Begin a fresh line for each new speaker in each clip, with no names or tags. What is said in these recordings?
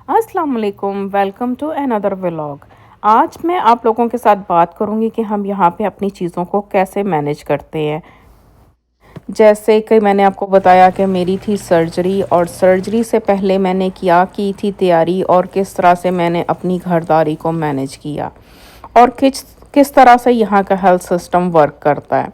अस्सलाम वालेकुम, welcome to another vlog. आज मैं आप लोगों के साथ बात करूंगी कि हम यहाँ पे अपनी चीज़ों को कैसे मैनेज करते हैं। जैसे कि मैंने आपको बताया कि मेरी थी सर्जरी, और सर्जरी से पहले मैंने क्या की थी तैयारी, और किस तरह से मैंने अपनी घरदारी को मैनेज किया, और किस किस तरह से यहाँ का हेल्थ सिस्टम वर्क करता है।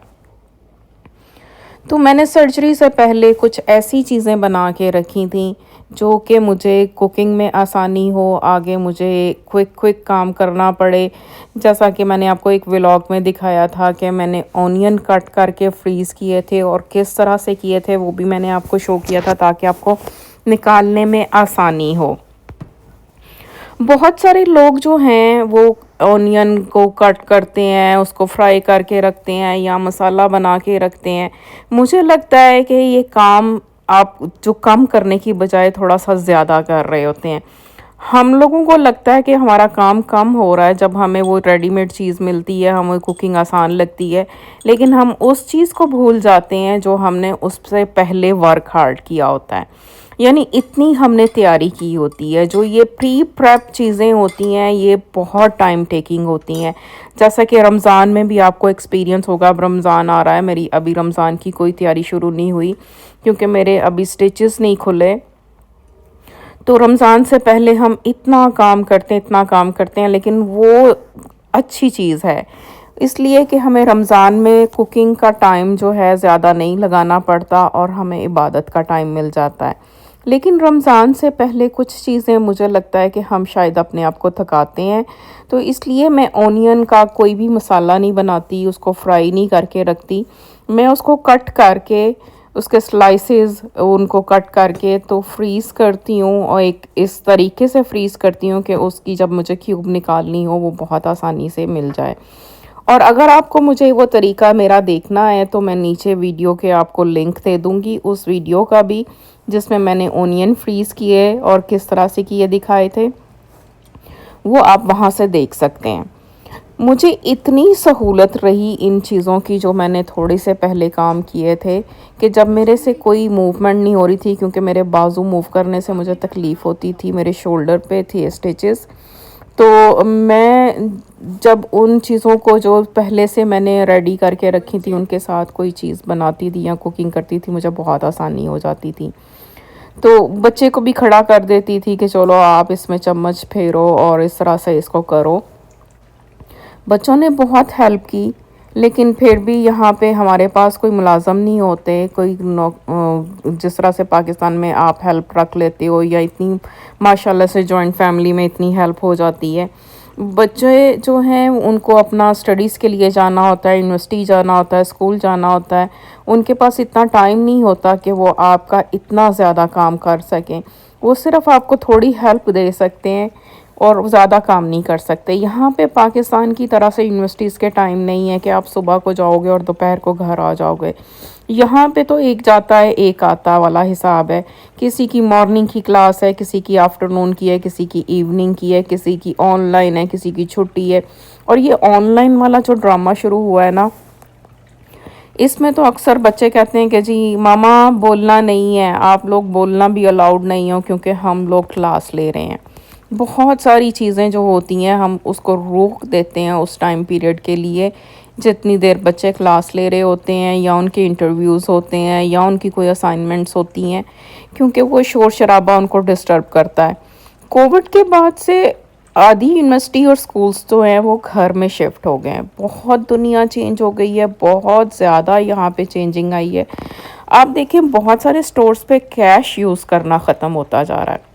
तो मैंने सर्जरी से पहले कुछ ऐसी चीज़ें बना के रखी थी जो कि मुझे कुकिंग में आसानी हो, आगे मुझे क्विक क्विक काम करना पड़े। जैसा कि मैंने आपको एक व्लॉग में दिखाया था कि मैंने ऑनियन कट करके फ्रीज़ किए थे, और किस तरह से किए थे वो भी मैंने आपको शो किया था ताकि आपको निकालने में आसानी हो। बहुत सारे लोग जो हैं वो ऑनियन को कट करते हैं, उसको फ्राई करके रखते हैं या मसाला बना के रखते हैं। मुझे लगता है कि ये काम आप जो कम करने की बजाय थोड़ा सा ज़्यादा कर रहे होते हैं। हम लोगों को लगता है कि हमारा काम कम हो रहा है जब हमें वो रेडीमेड चीज़ मिलती है, हमें कुकिंग आसान लगती है, लेकिन हम उस चीज़ को भूल जाते हैं जो हमने उससे पहले वर्क हार्ड किया होता है। यानी इतनी हमने तैयारी की होती है। जो ये प्री प्रेप चीज़ें होती हैं ये बहुत टाइम टेकिंग होती हैं। जैसा कि रमज़ान में भी आपको एक्सपीरियंस होगा, अब रमज़ान आ रहा है, मेरी अभी रमज़ान की कोई तैयारी शुरू नहीं हुई क्योंकि मेरे अभी स्टिचेस नहीं खुले। तो रमज़ान से पहले हम इतना काम करते हैं, इतना काम करते हैं, लेकिन वो अच्छी चीज़ है इसलिए कि हमें रमज़ान में कुकिंग का टाइम जो है ज़्यादा नहीं लगाना पड़ता और हमें इबादत का टाइम मिल जाता है। लेकिन रमज़ान से पहले कुछ चीज़ें मुझे लगता है कि हम शायद अपने आप को थकाते हैं, तो इसलिए मैं ऑनियन का कोई भी मसाला नहीं बनाती, उसको फ्राई नहीं करके रखती। मैं उसको कट करके उसके स्लाइसेस उनको कट करके तो फ्रीज़ करती हूँ, और एक इस तरीके से फ्रीज़ करती हूँ कि उसकी जब मुझे क्यूब निकालनी हो वो बहुत आसानी से मिल जाए। और अगर आपको मुझे वो तरीका मेरा देखना है तो मैं नीचे वीडियो के आपको लिंक दे दूँगी उस वीडियो का भी, जिसमें मैंने ओनियन फ्रीज़ किए और किस तरह से किए दिखाए थे, वो आप वहाँ से देख सकते हैं। मुझे इतनी सहूलत रही इन चीज़ों की जो मैंने थोड़े से पहले काम किए थे कि जब मेरे से कोई मूवमेंट नहीं हो रही थी, क्योंकि मेरे बाजू मूव करने से मुझे तकलीफ़ होती थी, मेरे शोल्डर पे थे स्टिचेस। तो मैं जब उन चीज़ों को जो पहले से मैंने रेडी करके रखी थी उनके साथ कोई चीज़ बनाती थी या कुकिंग करती थी, मुझे बहुत आसानी हो जाती थी। तो बच्चे को भी खड़ा कर देती थी कि चलो आप इसमें चम्मच फेरो और इस तरह से इसको करो। बच्चों ने बहुत हेल्प की, लेकिन फिर भी यहाँ पे हमारे पास कोई मुलाज़म नहीं होते, कोई जिस तरह से पाकिस्तान में आप हेल्प रख लेते हो या इतनी माशाल्लाह से जॉइंट फैमिली में इतनी हेल्प हो जाती है। बच्चे जो हैं उनको अपना स्टडीज़ के लिए जाना होता है, यूनिवर्सिटी जाना होता है, स्कूल जाना होता है, उनके पास इतना टाइम नहीं होता कि वो आपका इतना ज़्यादा काम कर सकें। वो सिर्फ़ आपको थोड़ी हेल्प दे सकते हैं और ज़्यादा काम नहीं कर सकते। यहाँ पे पाकिस्तान की तरह से यूनिवर्सिटीज़ के टाइम नहीं है कि आप सुबह को जाओगे और दोपहर को घर आ जाओगे। यहाँ पे तो एक जाता है एक आता वाला हिसाब है। किसी की मॉर्निंग की क्लास है, किसी की आफ्टरनून की है, किसी की इवनिंग की है, किसी की ऑनलाइन है, किसी की छुट्टी है। और ये ऑनलाइन वाला जो ड्रामा शुरू हुआ है ना, इसमें तो अक्सर बच्चे कहते हैं कि जी मामा बोलना नहीं है, आप लोग बोलना भी अलाउड नहीं हो क्योंकि हम लोग क्लास ले रहे हैं। बहुत सारी चीज़ें जो होती हैं हम उसको रोक देते हैं उस टाइम पीरियड के लिए, जितनी देर बच्चे क्लास ले रहे होते हैं या उनके इंटरव्यूज़ होते हैं या उनकी कोई असाइनमेंट्स होती हैं, क्योंकि वो शोर शराबा उनको डिस्टर्ब करता है। कोविड के बाद से आधी यूनिवर्सिटी और स्कूल्स जो हैं वो घर में शिफ्ट हो गए हैं। बहुत दुनिया चेंज हो गई है, बहुत ज़्यादा यहाँ पे चेंजिंग आई है। आप देखें बहुत सारे स्टोर्स पे कैश यूज़ करना ख़त्म होता जा रहा है।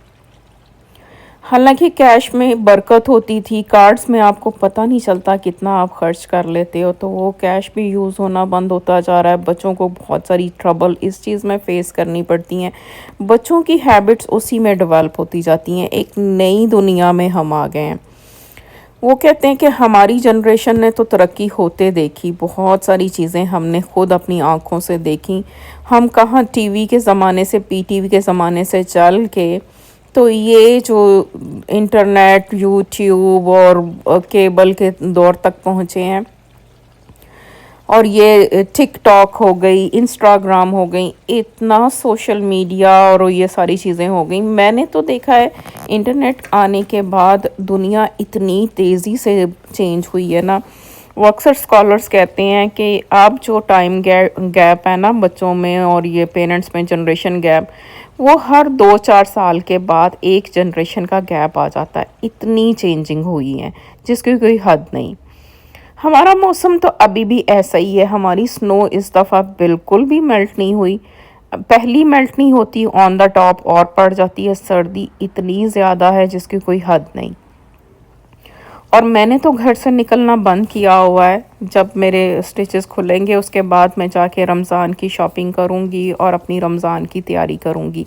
हालांकि कैश में बरकत होती थी, कार्ड्स में आपको पता नहीं चलता कितना आप खर्च कर लेते हो, तो वो कैश भी यूज़ होना बंद होता जा रहा है। बच्चों को बहुत सारी ट्रबल इस चीज़ में फ़ेस करनी पड़ती हैं। बच्चों की हैबिट्स उसी में डेवलप होती जाती हैं। एक नई दुनिया में हम आ गए हैं। वो कहते हैं कि हमारी जनरेशन ने तो तरक्की होते देखी, बहुत सारी चीज़ें हमने खुद अपनी आँखों से देखी। हम कहाँ टीवी के ज़माने से, पीटीवी के ज़माने से चल के तो ये जो इंटरनेट, यूट्यूब और केबल के दौर तक पहुँचे हैं। और ये टिकटॉक हो गई, इंस्टाग्राम हो गई, इतना सोशल मीडिया और ये सारी चीज़ें हो गई। मैंने तो देखा है इंटरनेट आने के बाद दुनिया इतनी तेज़ी से चेंज हुई है ना। वो अक्सर स्कॉलर्स कहते हैं कि अब जो टाइम गैप है ना बच्चों में और ये पेरेंट्स में, जनरेशन गैप, वो हर 2-4 साल के बाद एक जनरेशन का गैप आ जाता है। इतनी चेंजिंग हुई है जिसकी कोई हद नहीं। हमारा मौसम तो अभी भी ऐसा ही है। हमारी स्नो इस दफ़ा बिल्कुल भी मेल्ट नहीं हुई। पहली मेल्ट नहीं होती, ऑन द टॉप और पड़ जाती है। सर्दी इतनी ज़्यादा है जिसकी कोई हद नहीं। और मैंने तो घर से निकलना बंद किया हुआ है। जब मेरे स्टिचेस खुलेंगे उसके बाद मैं जाके रमज़ान की शॉपिंग करूँगी और अपनी रमज़ान की तैयारी करूँगी।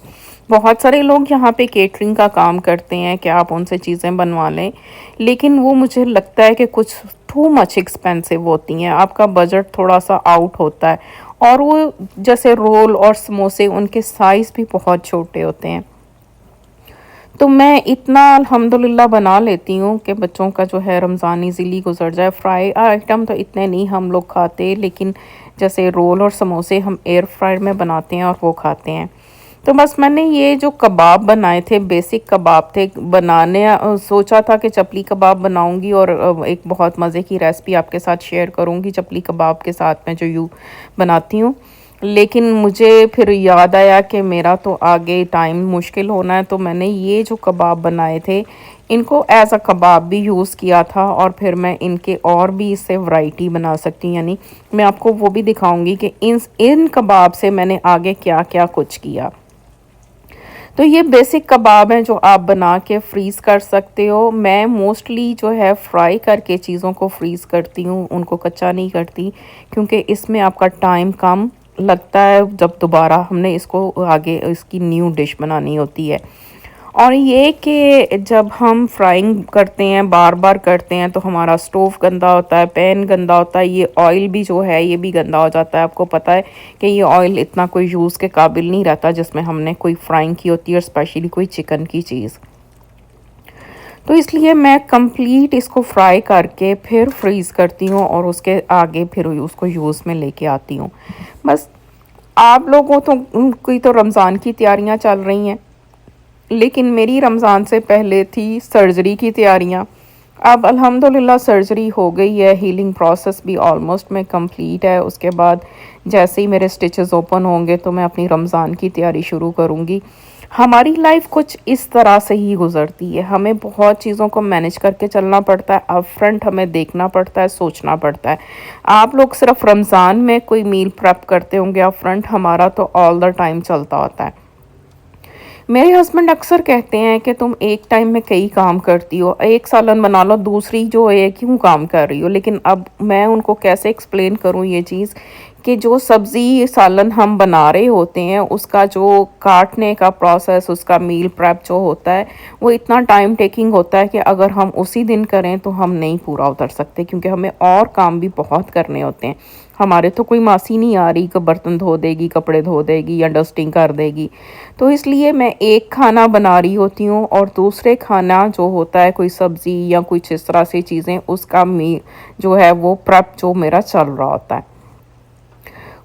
बहुत सारे लोग यहाँ पे केटरिंग का काम करते हैं कि आप उनसे चीज़ें बनवा लें, लेकिन वो मुझे लगता है कि कुछ टू मच एक्सपेंसिव होती हैं। आपका बजट थोड़ा सा आउट होता है। और वो जैसे रोल और समोसे, उनके साइज़ भी बहुत छोटे होते हैं। तो मैं इतना अल्हम्दुलिल्लाह बना लेती हूँ कि बच्चों का जो है रमज़ान इजीली गुजर जाए। फ्राई आइटम तो इतने नहीं हम लोग खाते, लेकिन जैसे रोल और समोसे हम एयर फ्रायर में बनाते हैं और वो खाते हैं। तो बस मैंने ये जो कबाब बनाए थे, बेसिक कबाब थे बनाने, सोचा था कि चपली कबाब बनाऊंगी और एक बहुत मज़े की रेसिपी आपके साथ शेयर करूंगी चपली कबाब के साथ मैं जो यूँ बनाती हूँ। लेकिन मुझे फिर याद आया कि मेरा तो आगे टाइम मुश्किल होना है, तो मैंने ये जो कबाब बनाए थे इनको एज अ कबाब भी यूज़ किया था। और फिर मैं इनके और भी इससे वैरायटी बना सकती हूँ, यानी मैं आपको वो भी दिखाऊंगी कि इन कबाब से मैंने आगे क्या क्या कुछ किया। तो ये बेसिक कबाब हैं जो आप बना के फ्रीज़ कर सकते हो। मैं मोस्टली जो है फ्राई करके चीज़ों को फ्रीज़ करती हूँ, उनको कच्चा नहीं करती, क्योंकि इसमें आपका टाइम कम लगता है जब दोबारा हमने इसको आगे इसकी न्यू डिश बनानी होती है। और ये कि जब हम फ्राइंग करते हैं, बार बार करते हैं, तो हमारा स्टोव गंदा होता है, पैन गंदा होता है, ये ऑयल भी जो है ये भी गंदा हो जाता है। आपको पता है कि ये ऑयल इतना कोई यूज़ के काबिल नहीं रहता जिसमें हमने कोई फ्राइंग की होती है, और स्पेशली कोई चिकन की चीज़। तो इसलिए मैं कंप्लीट इसको फ्राई करके फिर फ्रीज़ करती हूँ और उसके आगे फिर उसको यूज़ में लेके आती हूँ। बस आप लोगों तो की तो रमज़ान की तैयारियाँ चल रही हैं, लेकिन मेरी रमज़ान से पहले थी सर्जरी की तैयारियां। अब अल्हम्दुलिल्लाह सर्जरी हो गई है, हीलिंग प्रोसेस भी ऑलमोस्ट में कंप्लीट है। उसके बाद जैसे ही मेरे स्टिचेस ओपन होंगे तो मैं अपनी रमज़ान की तैयारी शुरू करूँगी। हमारी लाइफ कुछ इस तरह से ही गुजरती है। हमें बहुत चीज़ों को मैनेज करके चलना पड़ता है, अप फ्रंट हमें देखना पड़ता है, सोचना पड़ता है। आप लोग सिर्फ रमज़ान में कोई मील प्रेप करते होंगे अप फ्रंट, हमारा तो ऑल द टाइम चलता होता है। मेरे हस्बैंड अक्सर कहते हैं कि तुम एक टाइम में कई काम करती हो, एक सालन बना लो, दूसरी जो है क्यों काम कर रही हो। लेकिन अब मैं उनको कैसे एक्सप्लेन करूं ये चीज़ कि जो सब्ज़ी सालन हम बना रहे होते हैं उसका जो काटने का प्रोसेस, उसका मील प्रेप जो होता है वो इतना टाइम टेकिंग होता है कि अगर हम उसी दिन करें तो हम नहीं पूरा उतर सकते, क्योंकि हमें और काम भी बहुत करने होते हैं। हमारे तो कोई मासी नहीं आ रही कि बर्तन धो देगी, कपड़े धो देगी या डस्टिंग कर देगी। तो इसलिए मैं एक खाना बना रही होती हूँ और दूसरे खाना जो होता है कोई सब्ज़ी या कुछ इस तरह से चीज़ें, उसका जो है वो प्रेप जो मेरा चल रहा होता है,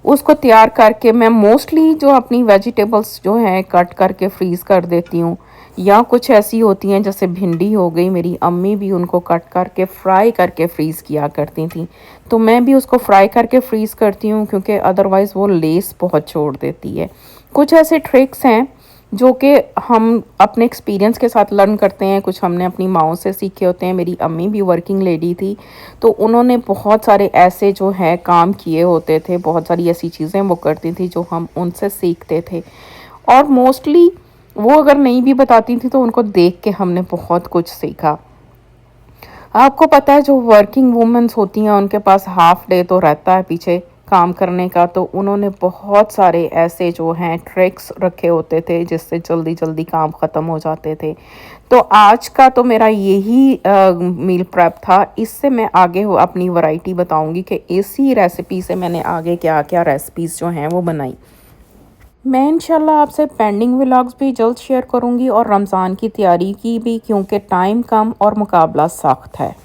उसको तैयार करके मैं मोस्टली जो अपनी वेजिटेबल्स जो हैं कट करके फ्रीज़ कर देती हूँ। या कुछ ऐसी होती हैं जैसे भिंडी हो गई, मेरी अम्मी भी उनको कट करके फ्राई करके फ्रीज़ किया करती थी, तो मैं भी उसको फ्राई करके फ्रीज़ करती हूँ, क्योंकि अदरवाइज़ वो लेस बहुत छोड़ देती है। कुछ ऐसे ट्रिक्स हैं जो कि हम अपने एक्सपीरियंस के साथ लर्न करते हैं, कुछ हमने अपनी माओ से सीखे होते हैं। मेरी अम्मी भी वर्किंग लेडी थी, तो उन्होंने बहुत सारे ऐसे जो है काम किए होते थे, बहुत सारी ऐसी चीज़ें वो करती थी जो हम उनसे सीखते थे। और मोस्टली वो अगर नहीं भी बताती थी तो उनको देख के हमने बहुत कुछ सीखा। आपको पता है जो वर्किंग वुमेन्स होती हैं उनके पास हाफ डे तो रहता है पीछे काम करने का, तो उन्होंने बहुत सारे ऐसे जो हैं ट्रिक्स रखे होते थे जिससे जल्दी जल्दी काम ख़त्म हो जाते थे। तो आज का तो मेरा यही मील प्रेप था। इससे मैं आगे अपनी वैरायटी बताऊंगी कि इसी रेसिपी से मैंने आगे क्या क्या रेसिपीज़ जो हैं वो बनाई। मैं इंशाल्लाह आपसे पेंडिंग व्लॉग्स भी जल्द शेयर करूंगी और रमज़ान की तैयारी की भी, क्योंकि टाइम कम और मुकाबला सख्त है।